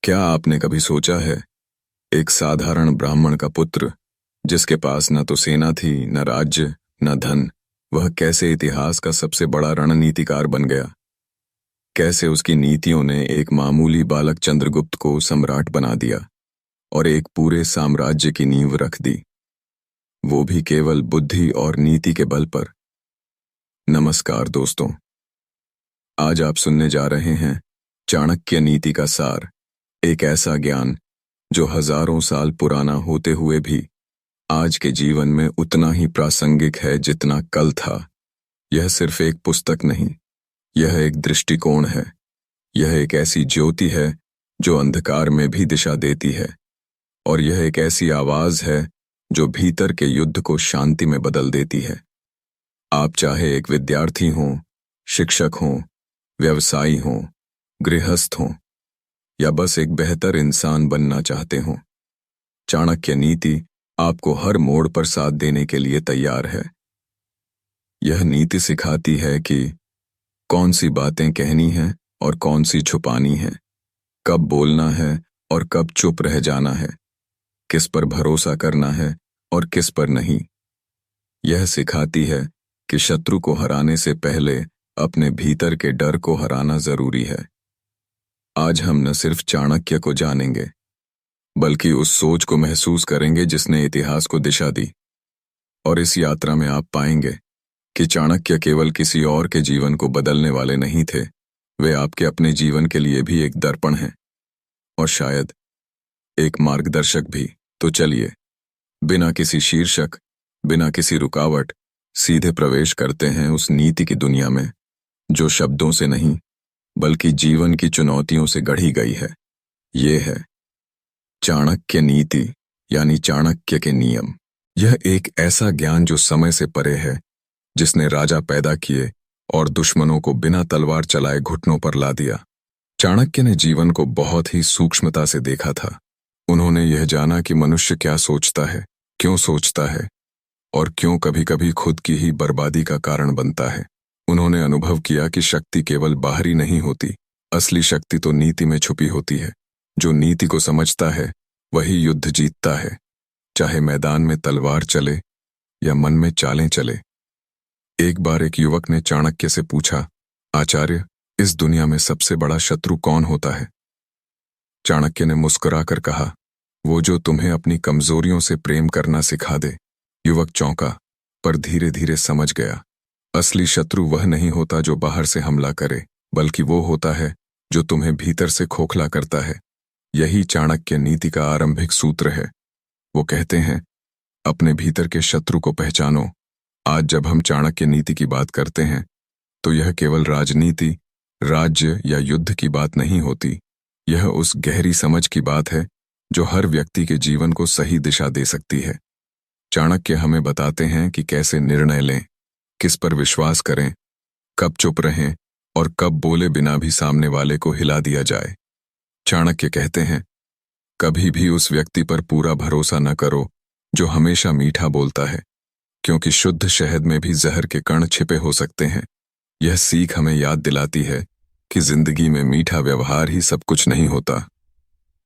क्या आपने कभी सोचा है, एक साधारण ब्राह्मण का पुत्र जिसके पास न तो सेना थी, न राज्य, न धन, वह कैसे इतिहास का सबसे बड़ा रणनीतिकार बन गया। कैसे उसकी नीतियों ने एक मामूली बालक चंद्रगुप्त को सम्राट बना दिया और एक पूरे साम्राज्य की नींव रख दी, वो भी केवल बुद्धि और नीति के बल पर। नमस्कार दोस्तों, आज आप सुनने जा रहे हैं चाणक्य नीति का सार, एक ऐसा ज्ञान जो हजारों साल पुराना होते हुए भी आज के जीवन में उतना ही प्रासंगिक है जितना कल था। यह सिर्फ एक पुस्तक नहीं, यह एक दृष्टिकोण है। यह एक ऐसी ज्योति है जो अंधकार में भी दिशा देती है, और यह एक ऐसी आवाज है जो भीतर के युद्ध को शांति में बदल देती है। आप चाहे एक विद्यार्थी हों, शिक्षक हों, व्यवसायी हों, गृहस्थ हों, या बस एक बेहतर इंसान बनना चाहते हों, चाणक्य नीति आपको हर मोड़ पर साथ देने के लिए तैयार है। यह नीति सिखाती है कि कौन सी बातें कहनी हैं और कौन सी छुपानी हैं, कब बोलना है और कब चुप रह जाना है, किस पर भरोसा करना है और किस पर नहीं। यह सिखाती है कि शत्रु को हराने से पहले अपने भीतर के डर को हराना जरूरी है। आज हम न सिर्फ चाणक्य को जानेंगे, बल्कि उस सोच को महसूस करेंगे जिसने इतिहास को दिशा दी। और इस यात्रा में आप पाएंगे कि चाणक्य केवल किसी और के जीवन को बदलने वाले नहीं थे, वे आपके अपने जीवन के लिए भी एक दर्पण हैं, और शायद एक मार्गदर्शक भी। तो चलिए, बिना किसी शीर्षक, बिना किसी रुकावट, सीधे प्रवेश करते हैं उस नीति की दुनिया में जो शब्दों से नहीं बल्कि जीवन की चुनौतियों से गढ़ी गई है। ये है चाणक्य नीति, यानी चाणक्य के नियम। यह एक ऐसा ज्ञान जो समय से परे है, जिसने राजा पैदा किए और दुश्मनों को बिना तलवार चलाए घुटनों पर ला दिया। चाणक्य ने जीवन को बहुत ही सूक्ष्मता से देखा था। उन्होंने यह जाना कि मनुष्य क्या सोचता है और क्यों कभी कभी खुद की ही बर्बादी का कारण बनता है। उन्होंने अनुभव किया कि शक्ति केवल बाहरी नहीं होती, असली शक्ति तो नीति में छुपी होती है। जो नीति को समझता है वही युद्ध जीतता है, चाहे मैदान में तलवार चले या मन में चालें चले। एक बार एक युवक ने चाणक्य से पूछा, आचार्य, इस दुनिया में सबसे बड़ा शत्रु कौन होता है? चाणक्य ने मुस्कुराकर कहा, वो जो तुम्हें अपनी कमजोरियों से प्रेम करना सिखा दे। युवक चौंका, पर धीरे धीरे समझ गया। असली शत्रु वह नहीं होता जो बाहर से हमला करे, बल्कि वो होता है जो तुम्हें भीतर से खोखला करता है। यही चाणक्य नीति का आरंभिक सूत्र है। वो कहते हैं, अपने भीतर के शत्रु को पहचानो। आज जब हम चाणक्य नीति की बात करते हैं, तो यह केवल राजनीति, राज्य या युद्ध की बात नहीं होती। यह उस गहरी समझ की बात है जो हर व्यक्ति के जीवन को सही दिशा दे सकती है। चाणक्य हमें बताते हैं कि कैसे निर्णय लें, किस पर विश्वास करें, कब चुप रहें और कब बोले बिना भी सामने वाले को हिला दिया जाए। चाणक्य कहते हैं, कभी भी उस व्यक्ति पर पूरा भरोसा न करो जो हमेशा मीठा बोलता है, क्योंकि शुद्ध शहद में भी जहर के कण छिपे हो सकते हैं। यह सीख हमें याद दिलाती है कि जिंदगी में मीठा व्यवहार ही सब कुछ नहीं होता।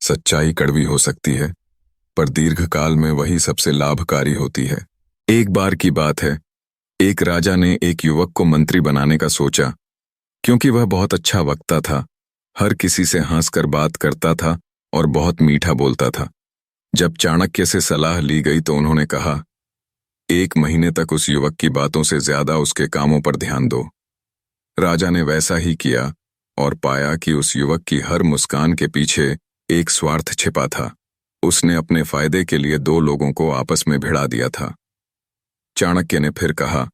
सच्चाई कड़वी हो सकती है, पर दीर्घकाल में वही सबसे लाभकारी होती है। एक बार की बात है, एक राजा ने एक युवक को मंत्री बनाने का सोचा, क्योंकि वह बहुत अच्छा वक्ता था, हर किसी से हंसकर बात करता था और बहुत मीठा बोलता था। जब चाणक्य से सलाह ली गई तो उन्होंने कहा, 1 महीने तक उस युवक की बातों से ज्यादा उसके कामों पर ध्यान दो। राजा ने वैसा ही किया और पाया कि उस युवक की हर मुस्कान के पीछे एक स्वार्थ छिपा था। उसने अपने फायदे के लिए 2 लोगों को आपस में भिड़ा दिया था। चाणक्य ने फिर कहा,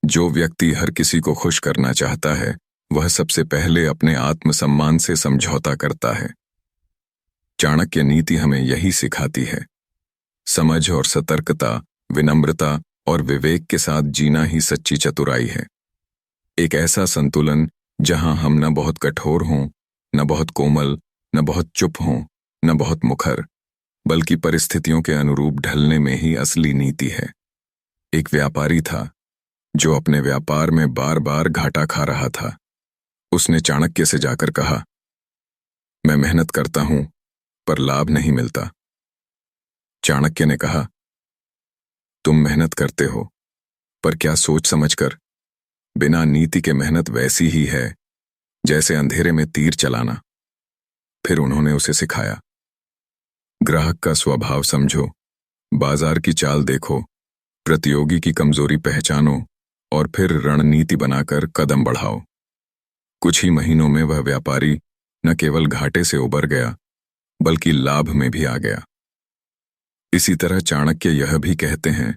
जो व्यक्ति हर किसी को खुश करना चाहता है, वह सबसे पहले अपने आत्मसम्मान से समझौता करता है। चाणक्य नीति हमें यही सिखाती है। समझ और सतर्कता, विनम्रता और विवेक के साथ जीना ही सच्ची चतुराई है। एक ऐसा संतुलन जहां हम न बहुत कठोर हों, न बहुत कोमल, न बहुत चुप हों, न बहुत मुखर, बल्कि परिस्थितियों के अनुरूप ढलने में ही असली नीति है। एक व्यापारी था जो अपने व्यापार में बार बार घाटा खा रहा था। उसने चाणक्य से जाकर कहा, मैं मेहनत करता हूं पर लाभ नहीं मिलता। चाणक्य ने कहा, तुम मेहनत करते हो, पर क्या सोच समझकर? बिना नीति के मेहनत वैसी ही है जैसे अंधेरे में तीर चलाना। फिर उन्होंने उसे सिखाया, ग्राहक का स्वभाव समझो, बाजार की चाल देखो, प्रतियोगी की कमजोरी पहचानो और फिर रणनीति बनाकर कदम बढ़ाओ। कुछ ही महीनों में वह व्यापारी न केवल घाटे से उबर गया, बल्कि लाभ में भी आ गया। इसी तरह चाणक्य यह भी कहते हैं,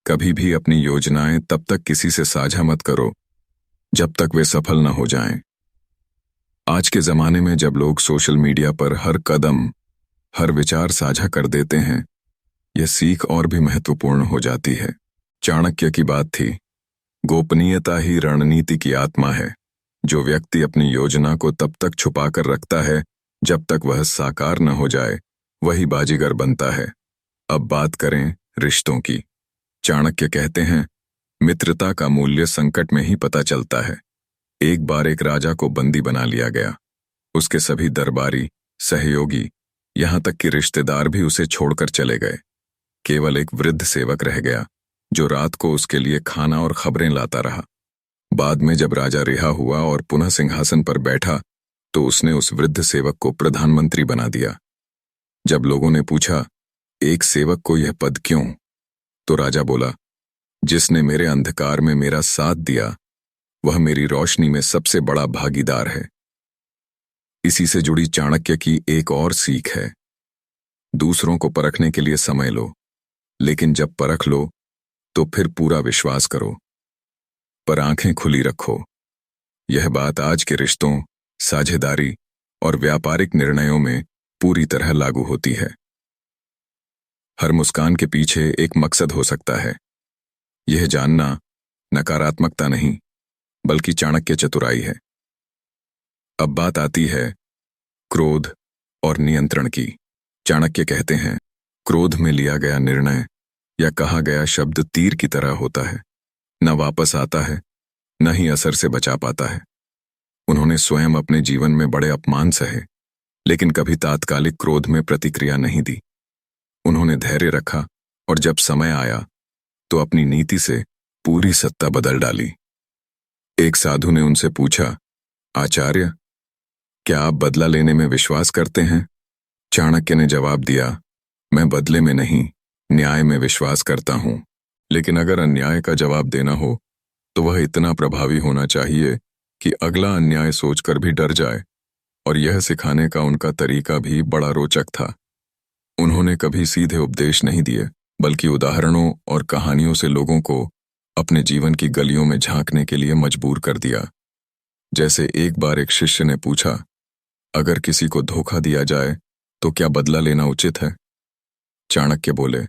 कभी भी अपनी योजनाएं तब तक किसी से साझा मत करो जब तक वे सफल न हो जाएं। आज के जमाने में जब लोग सोशल मीडिया पर हर कदम, हर विचार साझा कर देते हैं, यह सीख और भी महत्वपूर्ण हो जाती है। चाणक्य की बात थी, गोपनीयता ही रणनीति की आत्मा है। जो व्यक्ति अपनी योजना को तब तक छुपाकर रखता है जब तक वह साकार न हो जाए, वही बाजीगर बनता है। अब बात करें रिश्तों की। चाणक्य कहते हैं, मित्रता का मूल्य संकट में ही पता चलता है। एक बार एक राजा को बंदी बना लिया गया। उसके सभी दरबारी, सहयोगी, यहां तक कि रिश्तेदार भी उसे छोड़कर चले गए। केवल एक वृद्ध सेवक रह गया जो रात को उसके लिए खाना और खबरें लाता रहा। बाद में जब राजा रिहा हुआ और पुनः सिंहासन पर बैठा तो उसने उस वृद्ध सेवक को प्रधानमंत्री बना दिया। जब लोगों ने पूछा, एक सेवक को यह पद क्यों? तो राजा बोला, जिसने मेरे अंधकार में मेरा साथ दिया वह मेरी रोशनी में सबसे बड़ा भागीदार है। इसी से जुड़ी चाणक्य की एक और सीख है, दूसरों को परखने के लिए समय लो, लेकिन जब परख लो तो फिर पूरा विश्वास करो, पर आंखें खुली रखो। यह बात आज के रिश्तों, साझेदारी और व्यापारिक निर्णयों में पूरी तरह लागू होती है। हर मुस्कान के पीछे एक मकसद हो सकता है। यह जानना नकारात्मकता नहीं, बल्कि चाणक्य चतुराई है। अब बात आती है क्रोध और नियंत्रण की। चाणक्य कहते हैं, क्रोध में लिया गया निर्णय या कहा गया शब्द तीर की तरह होता है, न वापस आता है, न ही असर से बचा पाता है। उन्होंने स्वयं अपने जीवन में बड़े अपमान सहे, लेकिन कभी तात्कालिक क्रोध में प्रतिक्रिया नहीं दी। उन्होंने धैर्य रखा और जब समय आया तो अपनी नीति से पूरी सत्ता बदल डाली। एक साधु ने उनसे पूछा, आचार्य, क्या आप बदला लेने में विश्वास करते हैं? चाणक्य ने जवाब दिया, मैं बदले में नहीं, न्याय में विश्वास करता हूं। लेकिन अगर अन्याय का जवाब देना हो तो वह इतना प्रभावी होना चाहिए कि अगला अन्याय सोचकर भी डर जाए। और यह सिखाने का उनका तरीका भी बड़ा रोचक था। उन्होंने कभी सीधे उपदेश नहीं दिए, बल्कि उदाहरणों और कहानियों से लोगों को अपने जीवन की गलियों में झांकने के लिए मजबूर कर दिया। जैसे एक बार एक शिष्य ने पूछा, अगर किसी को धोखा दिया जाए तो क्या बदला लेना उचित है? चाणक्य बोले,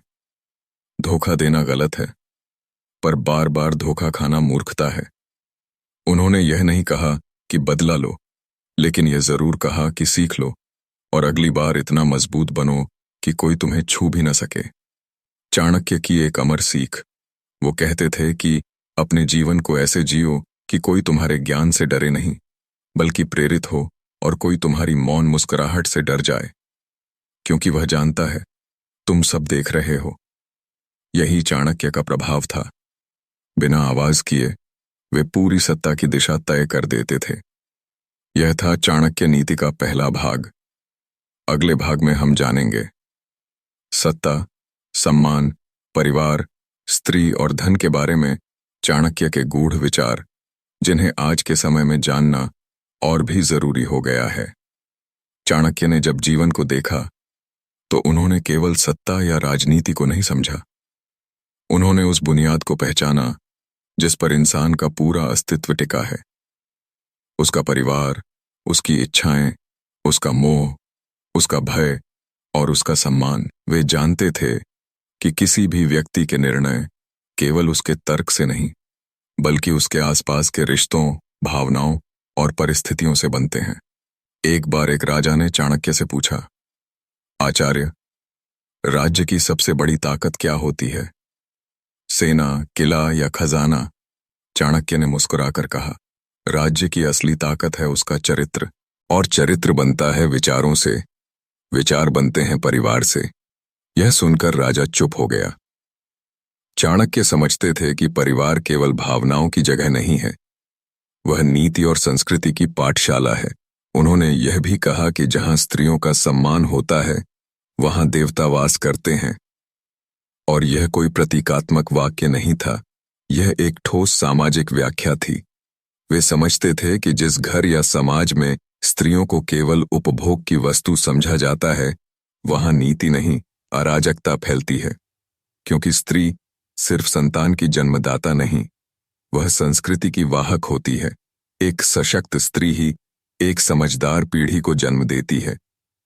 धोखा देना गलत है, पर बार बार धोखा खाना मूर्खता है। उन्होंने यह नहीं कहा कि बदला लो, लेकिन यह जरूर कहा कि सीख लो और अगली बार इतना मजबूत बनो कि कोई तुम्हें छू भी न सके। चाणक्य की एक अमर सीख, वो कहते थे कि अपने जीवन को ऐसे जियो कि कोई तुम्हारे ज्ञान से डरे नहीं, बल्कि प्रेरित हो और कोई तुम्हारी मौन मुस्कुराहट से डर जाए, क्योंकि वह जानता है तुम सब देख रहे हो। यही चाणक्य का प्रभाव था। बिना आवाज किए वे पूरी सत्ता की दिशा तय कर देते थे। यह था चाणक्य नीति का पहला भाग। अगले भाग में हम जानेंगे सत्ता, सम्मान, परिवार, स्त्री और धन के बारे में चाणक्य के गूढ़ विचार, जिन्हें आज के समय में जानना और भी जरूरी हो गया है। चाणक्य ने जब जीवन को देखा तो उन्होंने केवल सत्ता या राजनीति को नहीं समझा। उन्होंने उस बुनियाद को पहचाना जिस पर इंसान का पूरा अस्तित्व टिका है। उसका परिवार, उसकी इच्छाएं, उसका मोह, उसका भय और उसका सम्मान। वे जानते थे कि किसी भी व्यक्ति के निर्णय केवल उसके तर्क से नहीं, बल्कि उसके आसपास के रिश्तों, भावनाओं और परिस्थितियों से बनते हैं। एक बार एक राजा ने चाणक्य से पूछा, आचार्य, राज्य की सबसे बड़ी ताकत क्या होती है? सेना, किला या खजाना? चाणक्य ने मुस्कुराकर कहा, राज्य की असली ताकत है उसका चरित्र, और चरित्र बनता है विचारों से, विचार बनते हैं परिवार से। यह सुनकर राजा चुप हो गया। चाणक्य समझते थे कि परिवार केवल भावनाओं की जगह नहीं है, वह नीति और संस्कृति की पाठशाला है। उन्होंने यह भी कहा कि जहां स्त्रियों का सम्मान होता है वहां देवता वास करते हैं। और यह कोई प्रतीकात्मक वाक्य नहीं था, यह एक ठोस सामाजिक व्याख्या थी। वे समझते थे कि जिस घर या समाज में स्त्रियों को केवल उपभोग की वस्तु समझा जाता है, वहां नीति नहीं, अराजकता फैलती है। क्योंकि स्त्री सिर्फ संतान की जन्मदाता नहीं, वह संस्कृति की वाहक होती है। एक सशक्त स्त्री ही एक समझदार पीढ़ी को जन्म देती है।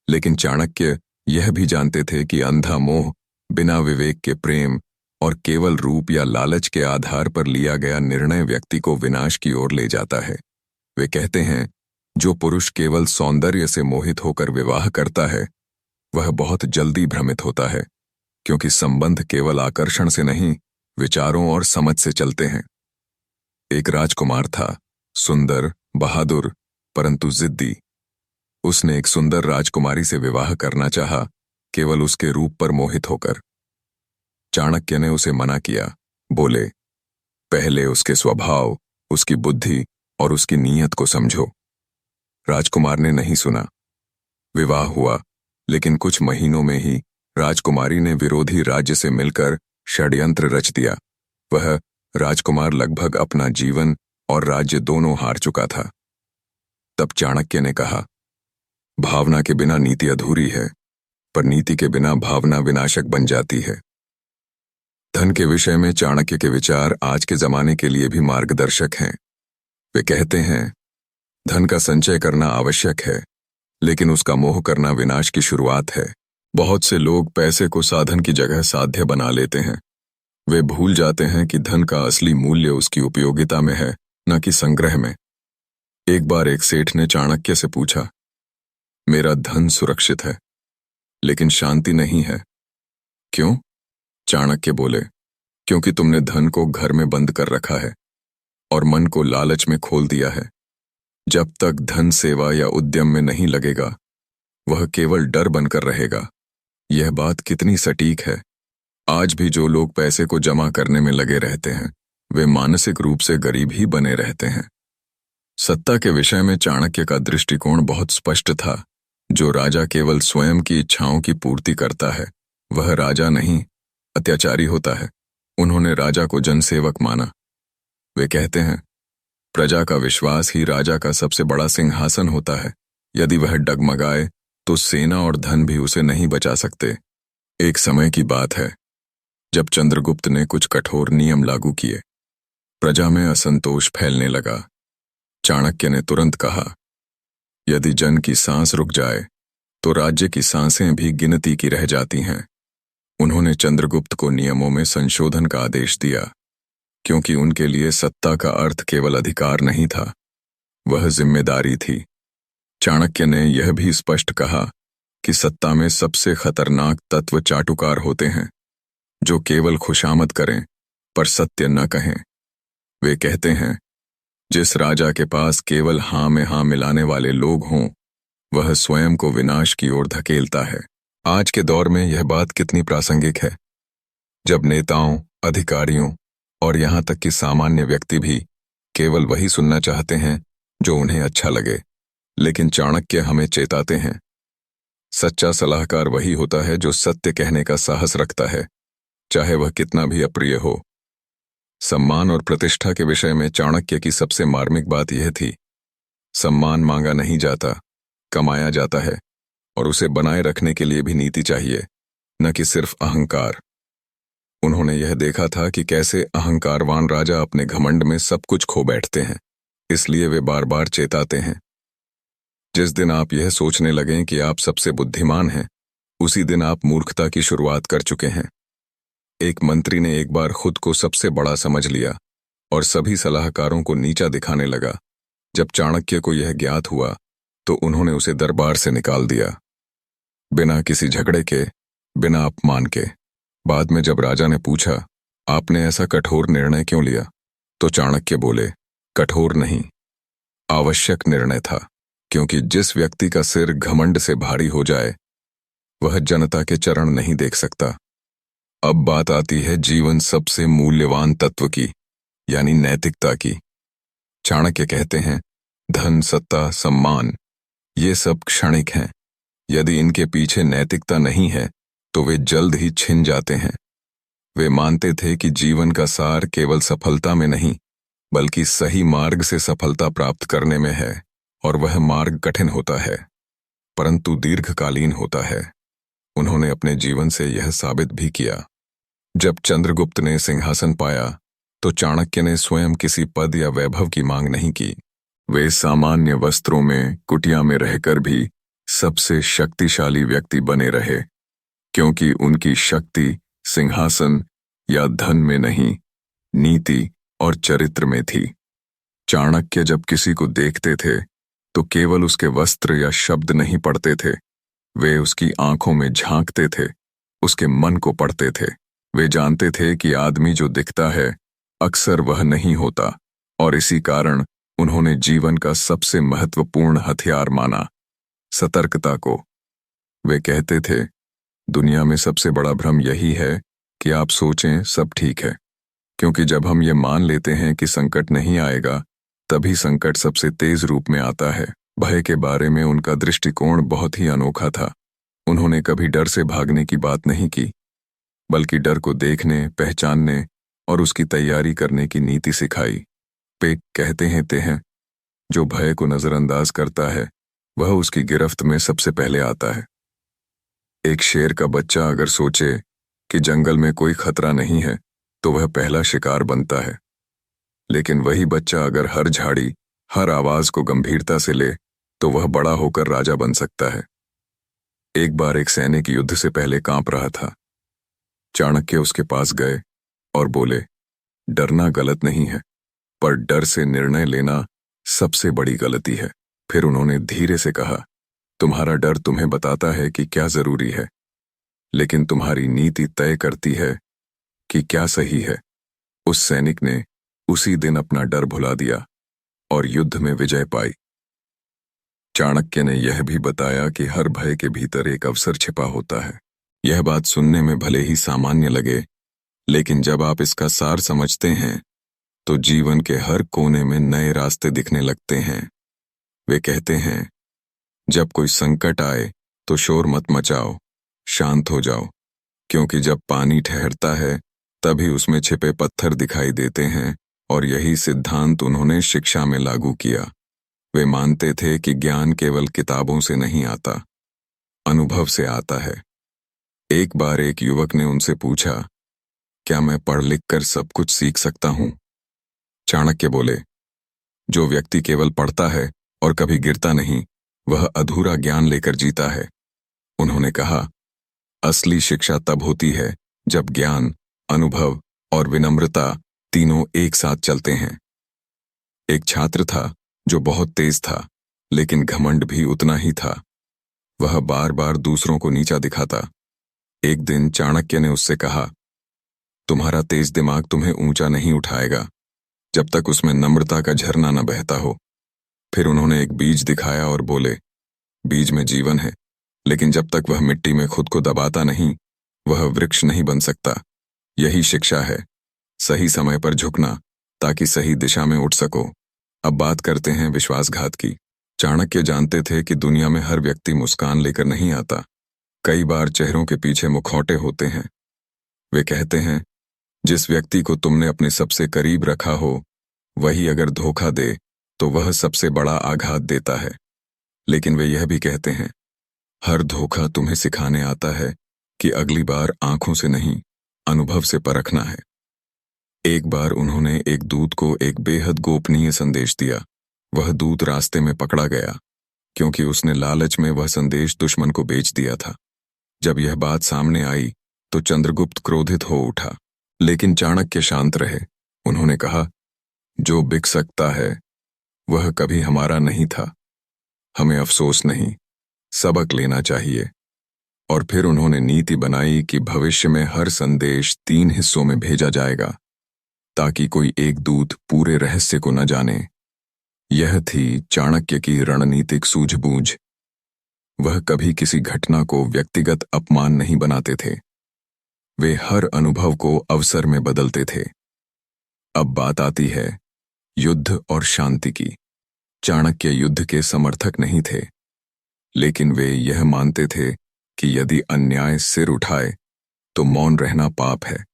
लेकिन चाणक्य यह भी जानते थे कि अंधा मोह, बिना विवेक के प्रेम और केवल रूप या लालच के आधार पर लिया गया निर्णय व्यक्ति को विनाश की ओर ले जाता है। वे कहते हैं, जो पुरुष केवल सौंदर्य से मोहित होकर विवाह करता है वह बहुत जल्दी भ्रमित होता है, क्योंकि संबंध केवल आकर्षण से नहीं, विचारों और समझ से चलते हैं। एक राजकुमार था, सुंदर, बहादुर, परंतु जिद्दी। उसने एक सुंदर राजकुमारी से विवाह करना चाहा, केवल उसके रूप पर मोहित होकर। चाणक्य ने उसे मना किया, बोले, पहले उसके स्वभाव, उसकी बुद्धि और उसकी नीयत को समझो। राजकुमार ने नहीं सुना। विवाह हुआ, लेकिन कुछ महीनों में ही राजकुमारी ने विरोधी राज्य से मिलकर षड्यंत्र रच दिया। वह राजकुमार लगभग अपना जीवन और राज्य दोनों हार चुका था। तब चाणक्य ने कहा, भावना के बिना नीति अधूरी है, पर नीति के बिना भावना विनाशक बन जाती है। धन के विषय में चाणक्य के विचार आज के जमाने के लिए भी मार्गदर्शक हैं। वे कहते हैं, धन का संचय करना आवश्यक है, लेकिन उसका मोह करना विनाश की शुरुआत है। बहुत से लोग पैसे को साधन की जगह साध्य बना लेते हैं। वे भूल जाते हैं कि धन का असली मूल्य उसकी उपयोगिता में है, न कि संग्रह में। एक बार एक सेठ ने चाणक्य से पूछा, मेरा धन सुरक्षित है, लेकिन शांति नहीं है। क्यों? चाणक्य बोले, क्योंकि तुमने धन को घर में बंद कर रखा है और मन को लालच में खोल दिया है। जब तक धन सेवा या उद्यम में नहीं लगेगा, वह केवल डर बनकर रहेगा। यह बात कितनी सटीक है। आज भी जो लोग पैसे को जमा करने में लगे रहते हैं, वे मानसिक रूप से गरीब ही बने रहते हैं। सत्ता के विषय में चाणक्य का दृष्टिकोण बहुत स्पष्ट था। जो राजा केवल स्वयं की इच्छाओं की पूर्ति करता है, वह राजा नहीं, अत्याचारी होता है। उन्होंने राजा को जनसेवक माना। वे कहते हैं, प्रजा का विश्वास ही राजा का सबसे बड़ा सिंहासन होता है। यदि वह डगमगाए तो सेना और धन भी उसे नहीं बचा सकते। एक समय की बात है, जब चंद्रगुप्त ने कुछ कठोर नियम लागू किए। प्रजा में असंतोष फैलने लगा। चाणक्य ने तुरंत कहा, यदि जन की सांस रुक जाए तो राज्य की सांसें भी गिनती की रह जाती हैं। उन्होंने चंद्रगुप्त को नियमों में संशोधन का आदेश दिया, क्योंकि उनके लिए सत्ता का अर्थ केवल अधिकार नहीं था, वह जिम्मेदारी थी। चाणक्य ने यह भी स्पष्ट कहा कि सत्ता में सबसे खतरनाक तत्व चाटुकार होते हैं, जो केवल खुशामद करें पर सत्य न कहें। वे कहते हैं, जिस राजा के पास केवल हाँ में हाँ मिलाने वाले लोग हों, वह स्वयं को विनाश की ओर धकेलता है। आज के दौर में यह बात कितनी प्रासंगिक है, जब नेताओं, अधिकारियों और यहाँ तक कि सामान्य व्यक्ति भी केवल वही सुनना चाहते हैं जो उन्हें अच्छा लगे। लेकिन चाणक्य हमें चेताते हैं, सच्चा सलाहकार वही होता है जो सत्य कहने का साहस रखता है, चाहे वह कितना भी अप्रिय हो। सम्मान और प्रतिष्ठा के विषय में चाणक्य की सबसे मार्मिक बात यह थी, सम्मान मांगा नहीं जाता, कमाया जाता है, और उसे बनाए रखने के लिए भी नीति चाहिए, न कि सिर्फ अहंकार। उन्होंने यह देखा था कि कैसे अहंकारवान राजा अपने घमंड में सब कुछ खो बैठते हैं, इसलिए वे बार बार चेताते हैं। जिस दिन आप यह सोचने लगें कि आप सबसे बुद्धिमान हैं, उसी दिन आप मूर्खता की शुरुआत कर चुके हैं। एक मंत्री ने एक बार खुद को सबसे बड़ा समझ लिया और सभी सलाहकारों को नीचा दिखाने लगा। जब चाणक्य को यह ज्ञात हुआ तो उन्होंने उसे दरबार से निकाल दिया, बिना किसी झगड़े के, बिना अपमान के। बाद में जब राजा ने पूछा, आपने ऐसा कठोर निर्णय क्यों लिया, तो चाणक्य बोले, कठोर नहीं, आवश्यक निर्णय था, क्योंकि जिस व्यक्ति का सिर घमंड से भारी हो जाए वह जनता के चरण नहीं देख सकता। अब बात आती है जीवन सबसे मूल्यवान तत्व की, यानी नैतिकता की। चाणक्य कहते हैं, धन, सत्ता, सम्मान ये सब क्षणिक हैं। यदि इनके पीछे नैतिकता नहीं है तो वे जल्द ही छिन जाते हैं। वे मानते थे कि जीवन का सार केवल सफलता में नहीं बल्कि सही मार्ग से सफलता प्राप्त करने में है, और वह मार्ग कठिन होता है परंतु दीर्घकालीन होता है। उन्होंने अपने जीवन से यह साबित भी किया। जब चंद्रगुप्त ने सिंहासन पाया तो चाणक्य ने स्वयं किसी पद या वैभव की मांग नहीं की। वे सामान्य वस्त्रों में कुटिया में रहकर भी सबसे शक्तिशाली व्यक्ति बने रहे, क्योंकि उनकी शक्ति सिंहासन या धन में नहीं, नीति और चरित्र में थी। चाणक्य जब किसी को देखते थे तो केवल उसके वस्त्र या शब्द नहीं पढ़ते थे, वे उसकी आंखों में झांकते थे, उसके मन को पढ़ते थे। वे जानते थे कि आदमी जो दिखता है अक्सर वह नहीं होता, और इसी कारण उन्होंने जीवन का सबसे महत्वपूर्ण हथियार माना, सतर्कता को। वे कहते थे, दुनिया में सबसे बड़ा भ्रम यही है कि आप सोचें सब ठीक है, क्योंकि जब हम ये मान लेते हैं कि संकट नहीं आएगा तभी संकट सबसे तेज रूप में आता है। भय के बारे में उनका दृष्टिकोण बहुत ही अनोखा था। उन्होंने कभी डर से भागने की बात नहीं की, बल्कि डर को देखने, पहचानने और उसकी तैयारी करने की नीति सिखाई। वे कहते हैं, जो भय को नजरअंदाज करता है वह उसकी गिरफ्त में सबसे पहले आता है। एक शेर का बच्चा अगर सोचे कि जंगल में कोई खतरा नहीं है तो वह पहला शिकार बनता है, लेकिन वही बच्चा अगर हर झाड़ी, हर आवाज को गंभीरता से ले तो वह बड़ा होकर राजा बन सकता है। एक बार एक सैनिक युद्ध से पहले कांप रहा था। चाणक्य उसके पास गए और बोले, डरना गलत नहीं है, पर डर से निर्णय लेना सबसे बड़ी गलती है। फिर उन्होंने धीरे से कहा, तुम्हारा डर तुम्हें बताता है कि क्या जरूरी है, लेकिन तुम्हारी नीति तय करती है कि क्या सही है। उस सैनिक ने उसी दिन अपना डर भुला दिया और युद्ध में विजय पाई। चाणक्य ने यह भी बताया कि हर भय के भीतर एक अवसर छिपा होता है। यह बात सुनने में भले ही सामान्य लगे, लेकिन जब आप इसका सार समझते हैं तो जीवन के हर कोने में नए रास्ते दिखने लगते हैं। वे कहते हैं, जब कोई संकट आए तो शोर मत मचाओ, शांत हो जाओ, क्योंकि जब पानी ठहरता है तभी उसमें छिपे पत्थर दिखाई देते हैं। और यही सिद्धांत उन्होंने शिक्षा में लागू किया। वे मानते थे कि ज्ञान केवल किताबों से नहीं आता, अनुभव से आता है। एक बार एक युवक ने उनसे पूछा, क्या मैं पढ़ लिख कर सब कुछ सीख सकता हूं? चाणक्य बोले, जो व्यक्ति केवल पढ़ता है और कभी गिरता नहीं, वह अधूरा ज्ञान लेकर जीता है। उन्होंने कहा, असली शिक्षा तब होती है जब ज्ञान, अनुभव और विनम्रता तीनों एक साथ चलते हैं। एक छात्र था जो बहुत तेज था, लेकिन घमंड भी उतना ही था। वह बार बार दूसरों को नीचा दिखाता। एक दिन चाणक्य ने उससे कहा, तुम्हारा तेज दिमाग तुम्हें ऊंचा नहीं उठाएगा जब तक उसमें नम्रता का झरना न बहता हो। फिर उन्होंने एक बीज दिखाया और बोले, बीज में जीवन है, लेकिन जब तक वह मिट्टी में खुद को दबाता नहीं, वह वृक्ष नहीं बन सकता। यही शिक्षा है, सही समय पर झुकना ताकि सही दिशा में उठ सको। अब बात करते हैं विश्वासघात की। चाणक्य जानते थे कि दुनिया में हर व्यक्ति मुस्कान लेकर नहीं आता। कई बार चेहरों के पीछे मुखौटे होते हैं। वे कहते हैं, जिस व्यक्ति को तुमने अपने सबसे करीब रखा हो वही अगर धोखा दे तो वह सबसे बड़ा आघात देता है। लेकिन वे यह भी कहते हैं, हर धोखा तुम्हें सिखाने आता है कि अगली बार आंखों से नहीं, अनुभव से परखना है। एक बार उन्होंने एक दूत को एक बेहद गोपनीय संदेश दिया। वह दूत रास्ते में पकड़ा गया क्योंकि उसने लालच में वह संदेश दुश्मन को बेच दिया था। जब यह बात सामने आई तो चंद्रगुप्त क्रोधित हो उठा, लेकिन चाणक्य शांत रहे। उन्होंने कहा, जो बिक सकता है वह कभी हमारा नहीं था। हमें अफसोस नहीं, सबक लेना चाहिए। और फिर उन्होंने नीति बनाई कि भविष्य में हर संदेश 3 हिस्सों में भेजा जाएगा ताकि कोई एक दूत पूरे रहस्य को न जाने। यह थी चाणक्य की रणनीतिक सूझबूझ। वह कभी किसी घटना को व्यक्तिगत अपमान नहीं बनाते थे। वे हर अनुभव को अवसर में बदलते थे। अब बात आती है युद्ध और शांति की। चाणक्य युद्ध के समर्थक नहीं थे, लेकिन वे यह मानते थे कि यदि अन्याय सिर उठाए तो मौन रहना पाप है।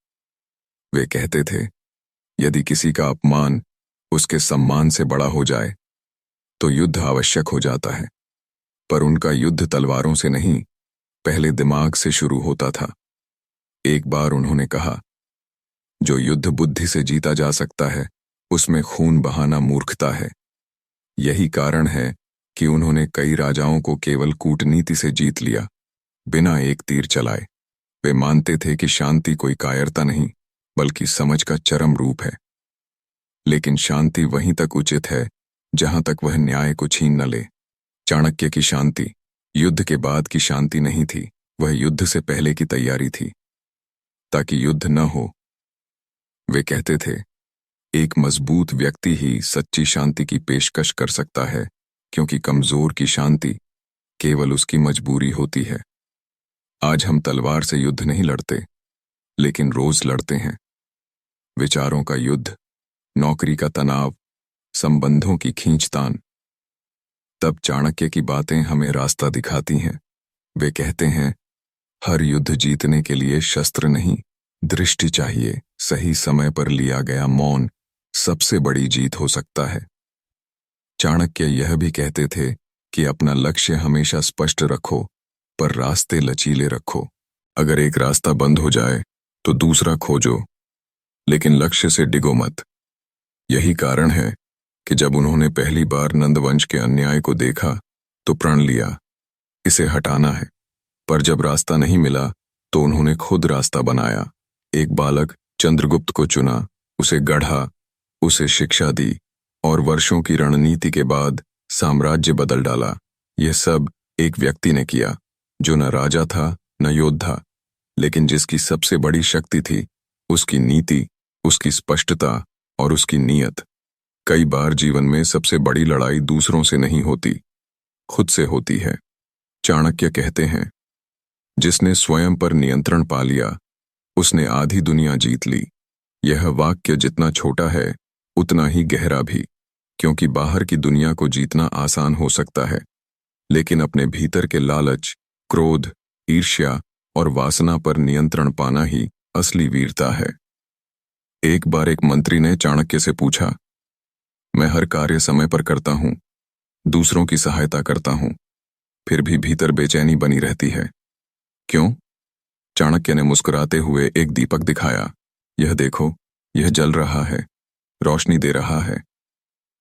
वे कहते थे, यदि किसी का अपमान उसके सम्मान से बड़ा हो जाए तो युद्ध आवश्यक हो जाता है। पर उनका युद्ध तलवारों से नहीं, पहले दिमाग से शुरू होता था। एक बार उन्होंने कहा, जो युद्ध बुद्धि से जीता जा सकता है उसमें खून बहाना मूर्खता है। यही कारण है कि उन्होंने कई राजाओं को केवल कूटनीति से जीत लिया, बिना एक तीर चलाए। वे मानते थे कि शांति कोई कायरता नहीं, बल्कि समझ का चरम रूप है। लेकिन शांति वहीं तक उचित है जहां तक वह न्याय को छीन न ले। चाणक्य की शांति युद्ध के बाद की शांति नहीं थी, वह युद्ध से पहले की तैयारी थी, ताकि युद्ध न हो। वे कहते थे, एक मजबूत व्यक्ति ही सच्ची शांति की पेशकश कर सकता है, क्योंकि कमजोर की शांति केवल उसकी मजबूरी होती है। आज हम तलवार से युद्ध नहीं लड़ते, लेकिन रोज लड़ते हैं। विचारों का युद्ध, नौकरी का तनाव, संबंधों की खींचतान। तब चाणक्य की बातें हमें रास्ता दिखाती हैं। वे कहते हैं, हर युद्ध जीतने के लिए शस्त्र नहीं, दृष्टि चाहिए। सही समय पर लिया गया मौन सबसे बड़ी जीत हो सकता है। चाणक्य यह भी कहते थे कि अपना लक्ष्य हमेशा स्पष्ट रखो, पर रास्ते लचीले रखो। अगर एक रास्ता बंद हो जाए तो दूसरा खोजो, लेकिन लक्ष्य से डिगो मत। यही कारण है कि जब उन्होंने पहली बार नंदवंश के अन्याय को देखा तो प्रण लिया, इसे हटाना है। पर जब रास्ता नहीं मिला तो उन्होंने खुद रास्ता बनाया। एक बालक चंद्रगुप्त को चुना, उसे गढ़ा, उसे शिक्षा दी, और वर्षों की रणनीति के बाद साम्राज्य बदल डाला। यह सब एक व्यक्ति ने किया, जो न राजा था न योद्धा, लेकिन जिसकी सबसे बड़ी शक्ति थी उसकी नीति, उसकी स्पष्टता और उसकी नीयत। कई बार जीवन में सबसे बड़ी लड़ाई दूसरों से नहीं होती, खुद से होती है। चाणक्य कहते हैं, जिसने स्वयं पर नियंत्रण पा लिया उसने आधी दुनिया जीत ली। यह वाक्य जितना छोटा है उतना ही गहरा भी, क्योंकि बाहर की दुनिया को जीतना आसान हो सकता है, लेकिन अपने भीतर के लालच, क्रोध, ईर्ष्या और वासना पर नियंत्रण पाना ही असली वीरता है। एक बार एक मंत्री ने चाणक्य से पूछा, मैं हर कार्य समय पर करता हूं, दूसरों की सहायता करता हूं, फिर भी भीतर बेचैनी बनी रहती है, क्यों? चाणक्य ने मुस्कुराते हुए एक दीपक दिखाया। यह देखो, यह जल रहा है, रोशनी दे रहा है,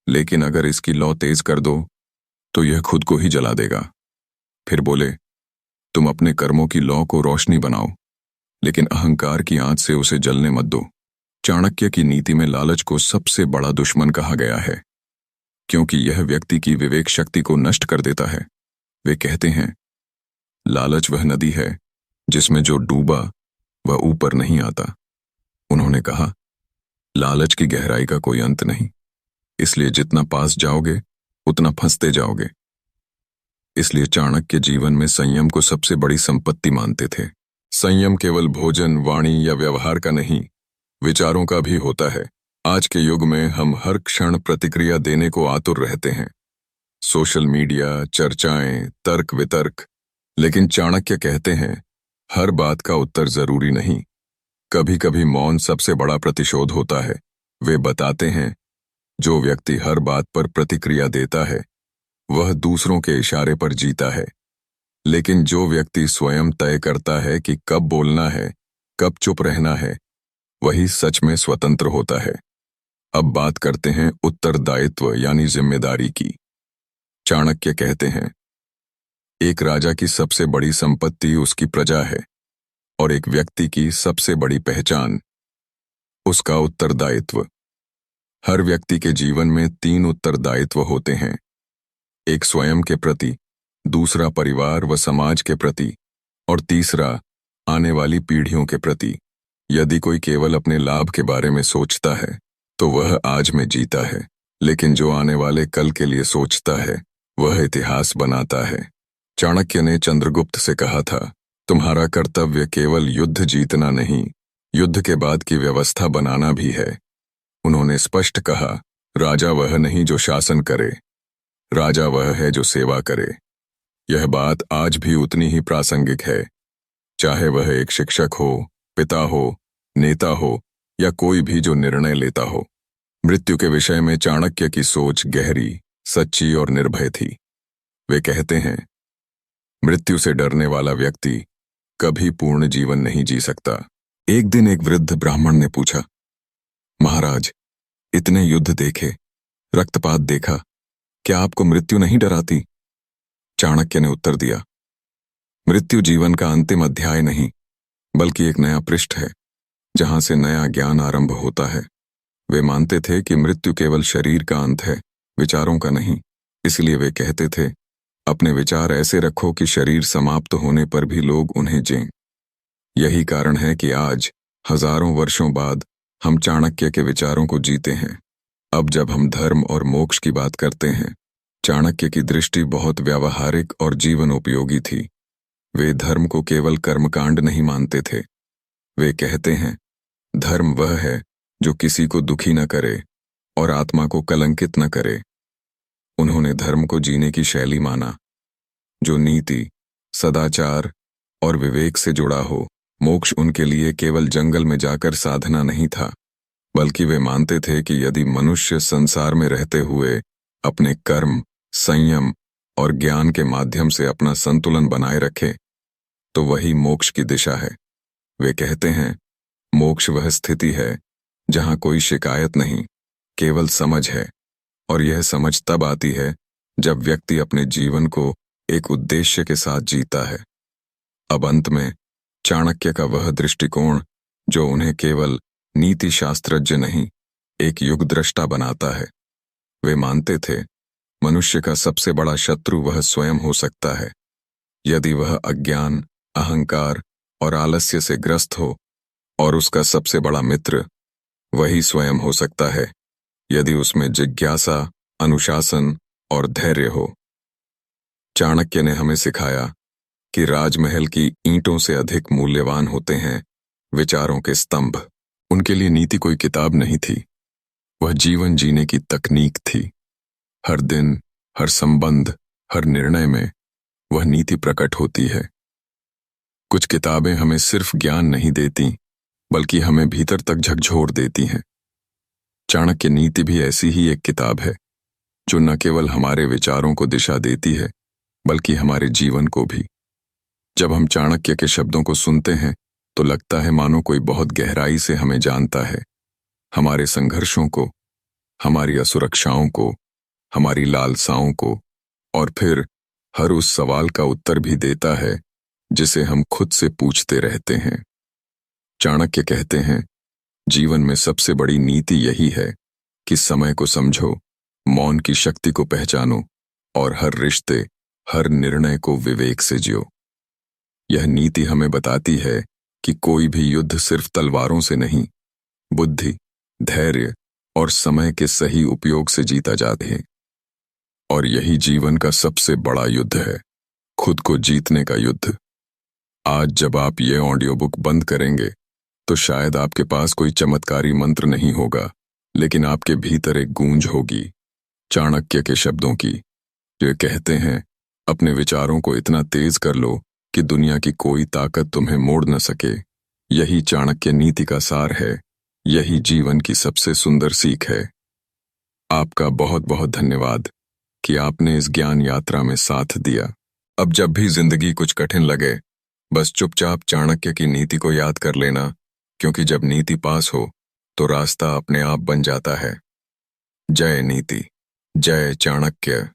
लेकिन अगर इसकी लौ तेज कर दो तो यह खुद को ही जला देगा। फिर बोले, तुम अपने कर्मों की लौ को रोशनी बनाओ, लेकिन अहंकार की आंच से उसे जलने मत दो। चाणक्य की नीति में लालच को सबसे बड़ा दुश्मन कहा गया है, क्योंकि यह व्यक्ति की विवेक शक्ति को नष्ट कर देता है। वे कहते हैं, लालच वह नदी है जिसमें जो डूबा वह ऊपर नहीं आता। उन्होंने कहा, लालच की गहराई का कोई अंत नहीं, इसलिए जितना पास जाओगे उतना फंसते जाओगे। इसलिए चाणक्य जीवन में संयम को सबसे बड़ी संपत्ति मानते थे। संयम केवल भोजन, वाणी या व्यवहार का नहीं, विचारों का भी होता है। आज के युग में हम हर क्षण प्रतिक्रिया देने को आतुर रहते हैं। सोशल मीडिया, चर्चाएं, तर्क वितर्क। लेकिन चाणक्य कहते हैं, हर बात का उत्तर जरूरी नहीं। कभी कभी मौन सबसे बड़ा प्रतिशोध होता है। वे बताते हैं, जो व्यक्ति हर बात पर प्रतिक्रिया देता है वह दूसरों के इशारे पर जीता है, लेकिन जो व्यक्ति स्वयं तय करता है कि कब बोलना है, कब चुप रहना है, वही सच में स्वतंत्र होता है। अब बात करते हैं उत्तरदायित्व यानी जिम्मेदारी की। चाणक्य कहते हैं, एक राजा की सबसे बड़ी संपत्ति उसकी प्रजा है, और एक व्यक्ति की सबसे बड़ी पहचान उसका उत्तरदायित्व। हर व्यक्ति के जीवन में 3 उत्तरदायित्व होते हैं, एक स्वयं के प्रति, दूसरा परिवार व समाज के प्रति, और तीसरा आने वाली पीढ़ियों के प्रति। यदि कोई केवल अपने लाभ के बारे में सोचता है तो वह आज में जीता है, लेकिन जो आने वाले कल के लिए सोचता है वह इतिहास बनाता है। चाणक्य ने चंद्रगुप्त से कहा था, तुम्हारा कर्तव्य केवल युद्ध जीतना नहीं, युद्ध के बाद की व्यवस्था बनाना भी है। उन्होंने स्पष्ट कहा, राजा वह नहीं जो शासन करे, राजा वह है जो सेवा करे। यह बात आज भी उतनी ही प्रासंगिक है, चाहे वह एक शिक्षक हो, पिता हो, नेता हो या कोई भी जो निर्णय लेता हो। मृत्यु के विषय में चाणक्य की सोच गहरी, सच्ची और निर्भय थी। वे कहते हैं, मृत्यु से डरने वाला व्यक्ति कभी पूर्ण जीवन नहीं जी सकता। एक दिन एक वृद्ध ब्राह्मण ने पूछा, महाराज, इतने युद्ध देखे, रक्तपात देखा, क्या आपको मृत्यु नहीं डराती? चाणक्य ने उत्तर दिया, मृत्यु जीवन का अंतिम अध्याय नहीं, बल्कि एक नया पृष्ठ है, जहां से नया ज्ञान आरंभ होता है। वे मानते थे कि मृत्यु केवल शरीर का अंत है, विचारों का नहीं। इसलिए वे कहते थे, अपने विचार ऐसे रखो कि शरीर समाप्त होने पर भी लोग उन्हें जें। यही कारण है कि आज, हजारों वर्षों बाद, हम चाणक्य के विचारों को जीते हैं। अब जब हम धर्म और मोक्ष की बात करते हैं, चाणक्य की दृष्टि बहुत व्यावहारिक और जीवन उपयोगी थी। वे धर्म को केवल कर्मकांड नहीं मानते थे। वे कहते हैं, धर्म वह है जो किसी को दुखी न करे और आत्मा को कलंकित न करे। उन्होंने धर्म को जीने की शैली माना, जो नीति, सदाचार और विवेक से जुड़ा हो। मोक्ष उनके लिए केवल जंगल में जाकर साधना नहीं था, बल्कि वे मानते थे कि यदि मनुष्य संसार में रहते हुए अपने कर्म, संयम और ज्ञान के माध्यम से अपना संतुलन बनाए रखे, तो वही मोक्ष की दिशा है। वे कहते हैं, मोक्ष वह स्थिति है जहां कोई शिकायत नहीं, केवल समझ है, और यह समझ तब आती है जब व्यक्ति अपने जीवन को एक उद्देश्य के साथ जीता है। अब अंत में चाणक्य का वह दृष्टिकोण जो उन्हें केवल नीति शास्त्रज्ञ नहीं, एक युगद्रष्टा बनाता है। वे मानते थे, मनुष्य का सबसे बड़ा शत्रु वह स्वयं हो सकता है। यदि वह अज्ञान, अहंकार और आलस्य से ग्रस्त हो, और उसका सबसे बड़ा मित्र वही स्वयं हो सकता है यदि उसमें जिज्ञासा, अनुशासन और धैर्य हो। चाणक्य ने हमें सिखाया कि राजमहल की ईंटों से अधिक मूल्यवान होते हैं विचारों के स्तंभ। उनके लिए नीति कोई किताब नहीं थी, वह जीवन जीने की तकनीक थी। हर दिन, हर संबंध, हर निर्णय में वह नीति प्रकट होती है। कुछ किताबें हमें सिर्फ ज्ञान नहीं देती, बल्कि हमें भीतर तक झकझोर देती हैं। चाणक्य नीति भी ऐसी ही एक किताब है, जो न केवल हमारे विचारों को दिशा देती है, बल्कि हमारे जीवन को भी। जब हम चाणक्य के शब्दों को सुनते हैं, तो लगता है मानो कोई बहुत गहराई से हमें जानता है, हमारे संघर्षों को, हमारी असुरक्षाओं को, हमारी लालसाओं को, और फिर हर उस सवाल का उत्तर भी देता है जिसे हम खुद से पूछते रहते हैं। चाणक्य कहते हैं, जीवन में सबसे बड़ी नीति यही है कि समय को समझो, मौन की शक्ति को पहचानो और हर रिश्ते, हर निर्णय को विवेक से जियो। यह नीति हमें बताती है कि कोई भी युद्ध सिर्फ तलवारों से नहीं, बुद्धि, धैर्य और समय के सही उपयोग से जीता जाता है। और यही जीवन का सबसे बड़ा युद्ध है, खुद को जीतने का युद्ध। आज जब आप ये ऑडियो बुक बंद करेंगे, तो शायद आपके पास कोई चमत्कारी मंत्र नहीं होगा, लेकिन आपके भीतर एक गूंज होगी चाणक्य के शब्दों की, जो कहते हैं, अपने विचारों को इतना तेज कर लो कि दुनिया की कोई ताकत तुम्हें मोड़ न सके। यही चाणक्य नीति का सार है, यही जीवन की सबसे सुंदर सीख है। आपका बहुत बहुत धन्यवाद कि आपने इस ज्ञान यात्रा में साथ दिया। अब जब भी जिंदगी कुछ कठिन लगे, बस चुपचाप चाणक्य की नीति को याद कर लेना, क्योंकि जब नीति पास हो तो रास्ता अपने आप बन जाता है। जय नीति, जय चाणक्य।